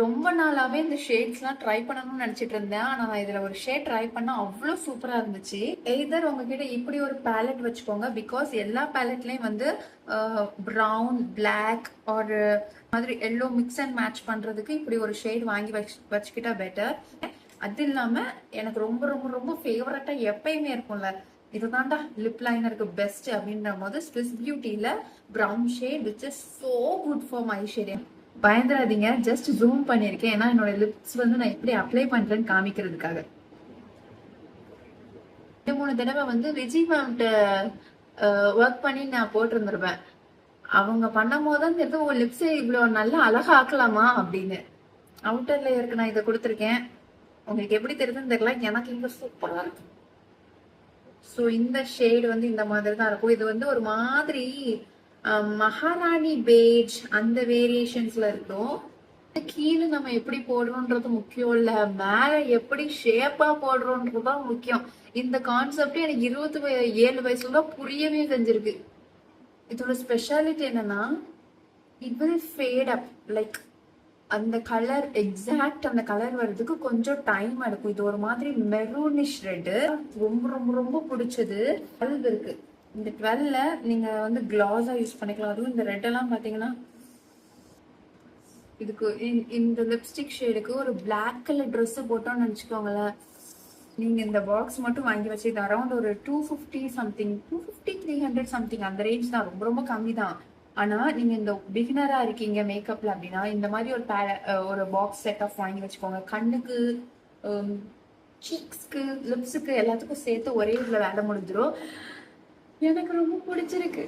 ரொம்ப நாளாவே இந்த ஷேட்ஸ்லாம் ட்ரை பண்ணணும்னு நினைச்சிட்டு இருந்தேன். ஆனா நான் இதுல ஒரு ஷேட் ட்ரை பண்ணா அவ்ளோ சூப்பரா இருந்துச்சு. எய்தர் உங்ககிட்ட இப்படி ஒரு பேலட் வச்சுக்கோங்க. பிகாஸ் எல்லா பேலட்லயும் வந்து ப்ரவுன், பிளாக் ஒரு மாதிரி எல்லோ மிக்ஸ் அண்ட் மேட்ச் பண்றதுக்கு இப்படி ஒரு ஷேட் வாங்கி வச்சுக்கிட்டா பெட்டர். அது இல்லாம எனக்கு ரொம்ப ரொம்ப ரொம்ப ஃபேவரட்டா எப்பயுமே இருக்கும்ல, இதுதான்டா லிப் லைனருக்கு பெஸ்ட் அப்படின்ற போது ஸ்விஸ் பியூட்டில brown shade which is so good for my shading. பயந்துராதீங்க, ஜஸ்ட் ஜூம் பண்ணியிருக்கேன். ஏன்னா என்னோட லிப்ஸ் வந்து நான் எப்படி அப்ளை பண்றேன்னு காமிக்கிறதுக்காக. 2-3 தடவை வந்து விஜய் மேம்கிட்ட ஒர்க் பண்ணி நான் போட்டிருந்திருப்பேன். அவங்க பண்ணும் போது தான் தெரியுது, ஓ லிப்ஸ் இவ்வளவு நல்லா அழகா ஆக்கலாமா அப்படின்னு. அவுட்டர் லேயருக்கு நான் இதை கொடுத்துருக்கேன். உங்களுக்கு எப்படி தெரியுதுன்னு தெரியல, எனக்கு இங்க சூப்பரா இருக்கு. ஸோ இந்த ஷேடு வந்து இந்த மாதிரி தான் இருக்கும். இது வந்து ஒரு மாதிரி மகாராணி பேஜ் அந்த வேரியேஷன்ஸ்ல இருக்கும். கீழே நம்ம எப்படி போடுறோன்றது முக்கியம் இல்ல, மேல எப்படி ஷேப்பா போடுறோன்றதுதான் முக்கியம். இந்த கான்செப்ட் எனக்கு 27 வயசுல தான் புரியவே செஞ்சிருக்கு. இதோட ஸ்பெஷாலிட்டி என்னன்னா, it will fat up like அந்த கலர் எக்ஸாக்ட் அந்த கலர் வர்றதுக்கு கொஞ்சம் டைம் எடுக்கும். இது ஒரு மாதிரி மெரூனிஷ் ரெட். ரொம்ப ரொம்ப ரொம்ப பிடிச்சது 12 இருக்கு. இந்த 12ல நீங்க வந்து கிளாஸா யூஸ் பண்ணிக்கலாம். அதுவும் இந்த ரெட் எல்லாம் பாத்தீங்கன்னா, இதுக்கு இந்த லிப்ஸ்டிக் ஷேடுக்கு ஒரு பிளாக் கலர் ட்ரெஸ் போட்டோம்னு நினச்சிக்கோங்களேன். நீங்க இந்த பாக்ஸ் மட்டும் வாங்கி வச்சு இது அரௌண்ட் ஒரு 250 சம்திங், 250 300 சம்திங் அந்த ரேஞ்ச் தான். ரொம்ப ரொம்ப கம்மி தான். ஆனா நீங்க இந்த பிகினரா இருக்கீங்க மேக்கப்ல அப்படின்னா இந்த மாதிரி ஒரு பாக்ஸ் செட் ஆஃப் வாங்கி வச்சுக்கோங்க. கண்ணுக்கு, சீக்ஸ்க்கு, லிப்ஸுக்கு எல்லாத்துக்கும் சேர்த்து ஒரே இதுல வேலை முடிஞ்சிடும். எனக்கு ரொம்ப பிடிச்சிருக்கு.